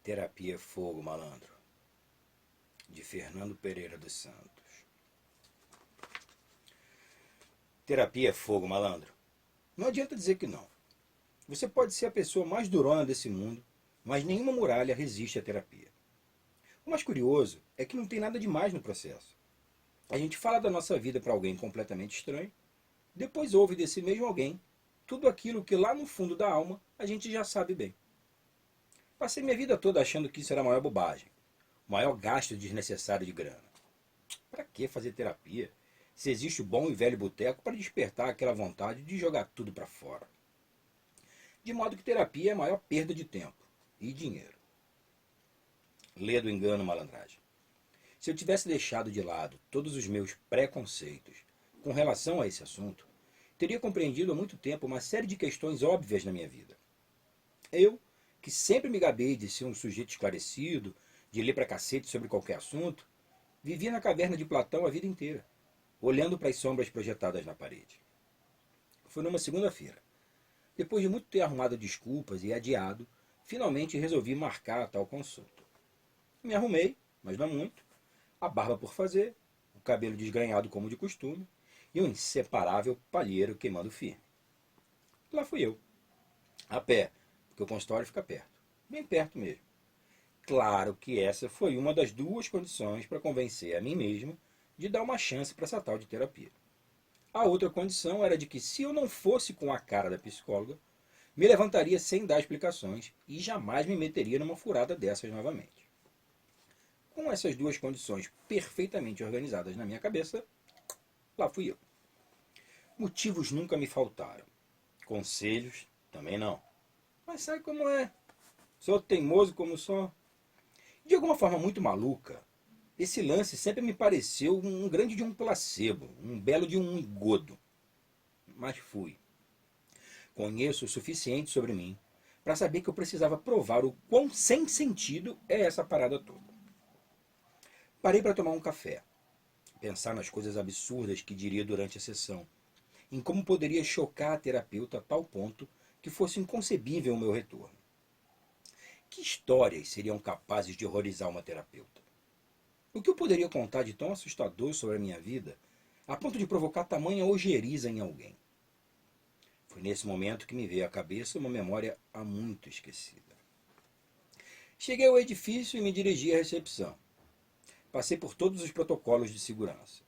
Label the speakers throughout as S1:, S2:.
S1: Terapia Fogo Malandro, de Fernando Pereira dos Santos. Terapia é fogo, malandro. Não adianta dizer que não. Você pode ser a pessoa mais durona desse mundo, mas nenhuma muralha resiste à terapia. O mais curioso é que não tem nada demais no processo. A gente fala da nossa vida para alguém completamente estranho, depois ouve desse mesmo alguém tudo aquilo que lá no fundo da alma a gente já sabe bem. Passei minha vida toda achando que isso era a maior bobagem, o maior gasto desnecessário de grana. Para que fazer terapia se existe o bom e velho boteco para despertar aquela vontade de jogar tudo para fora? De modo que terapia é a maior perda de tempo e dinheiro. Lê do engano, malandragem. Se eu tivesse deixado de lado todos os meus preconceitos com relação a esse assunto, teria compreendido há muito tempo uma série de questões óbvias na minha vida. Eu, que sempre me gabei de ser um sujeito esclarecido, de ler pra cacete sobre qualquer assunto, vivia na caverna de Platão a vida inteira, olhando para as sombras projetadas na parede. Foi numa segunda-feira. Depois de muito ter arrumado desculpas e adiado, finalmente resolvi marcar a tal consulta. Me arrumei, mas não muito, a barba por fazer, o cabelo desgrenhado como de costume e um inseparável palheiro queimando firme. Lá fui eu, a pé, porque o consultório fica perto, bem perto mesmo. Claro que essa foi uma das duas condições para convencer a mim mesmo de dar uma chance para essa tal de terapia. A outra condição era de que, se eu não fosse com a cara da psicóloga, me levantaria sem dar explicações e jamais me meteria numa furada dessas novamente. Com essas duas condições perfeitamente organizadas na minha cabeça, lá fui eu. Motivos nunca me faltaram. Conselhos também não. Mas sabe como é? Sou teimoso como sou. De alguma forma muito maluca, esse lance sempre me pareceu um grande de um placebo, um belo de um engodo. Mas fui. Conheço o suficiente sobre mim para saber que eu precisava provar o quão sem sentido é essa parada toda. Parei para tomar um café, pensar nas coisas absurdas que diria durante a sessão, em como poderia chocar a terapeuta a tal ponto que fosse inconcebível o meu retorno. Que histórias seriam capazes de horrorizar uma terapeuta? O que eu poderia contar de tão assustador sobre a minha vida, a ponto de provocar tamanha ojeriza em alguém? Foi nesse momento que me veio à cabeça uma memória há muito esquecida. Cheguei ao edifício e me dirigi à recepção. Passei por todos os protocolos de segurança.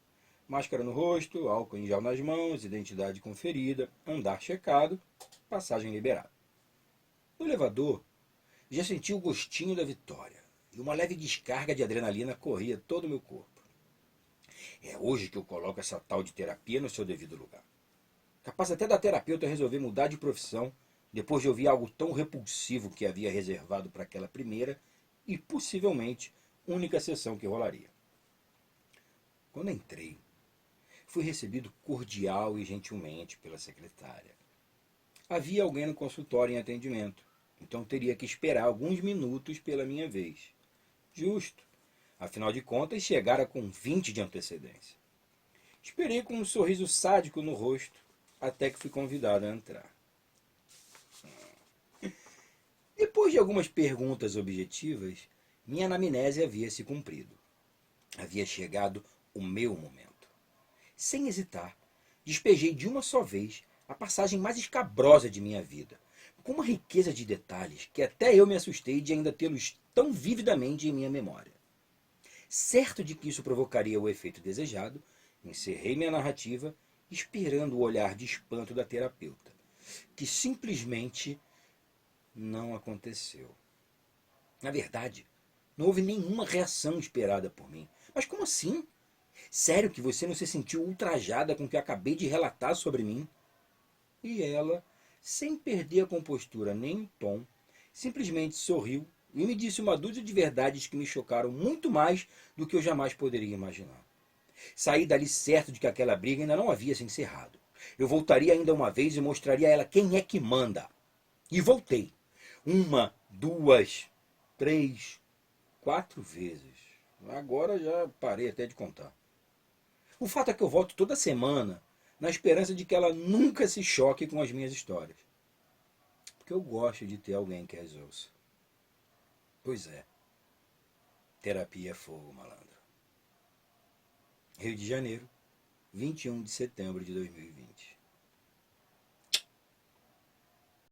S1: Máscara no rosto, álcool em gel nas mãos, identidade conferida, andar checado, passagem liberada. No elevador, já senti o gostinho da vitória e uma leve descarga de adrenalina corria todo o meu corpo. É hoje que eu coloco essa tal de terapia no seu devido lugar. Capaz até da terapeuta resolver mudar de profissão depois de ouvir algo tão repulsivo que havia reservado para aquela primeira e possivelmente única sessão que rolaria. Quando entrei, fui recebido cordial e gentilmente pela secretária. Havia alguém no consultório em atendimento, então teria que esperar alguns minutos pela minha vez. Justo. Afinal de contas, chegara com 20 de antecedência. Esperei com um sorriso sádico no rosto, até que fui convidado a entrar. Depois de algumas perguntas objetivas, minha anamnese havia se cumprido. Havia chegado o meu momento. Sem hesitar, despejei de uma só vez a passagem mais escabrosa de minha vida, com uma riqueza de detalhes que até eu me assustei de ainda tê-los tão vividamente em minha memória. Certo de que isso provocaria o efeito desejado, encerrei minha narrativa esperando o olhar de espanto da terapeuta, que simplesmente não aconteceu. Na verdade, não houve nenhuma reação esperada por mim. Mas como assim? Sério que você não se sentiu ultrajada com o que acabei de relatar sobre mim? E ela, sem perder a compostura nem o tom, simplesmente sorriu e me disse uma dúzia de verdades que me chocaram muito mais do que eu jamais poderia imaginar. Saí dali certo de que aquela briga ainda não havia se encerrado. Eu voltaria ainda uma vez e mostraria a ela quem é que manda. E voltei. Uma, duas, três, 4 vezes. Agora já parei até de contar. O fato é que eu volto toda semana na esperança de que ela nunca se choque com as minhas histórias. Porque eu gosto de ter alguém que as ouça. Pois é, terapia é fogo, malandro. Rio de Janeiro, 21 de setembro de 2020.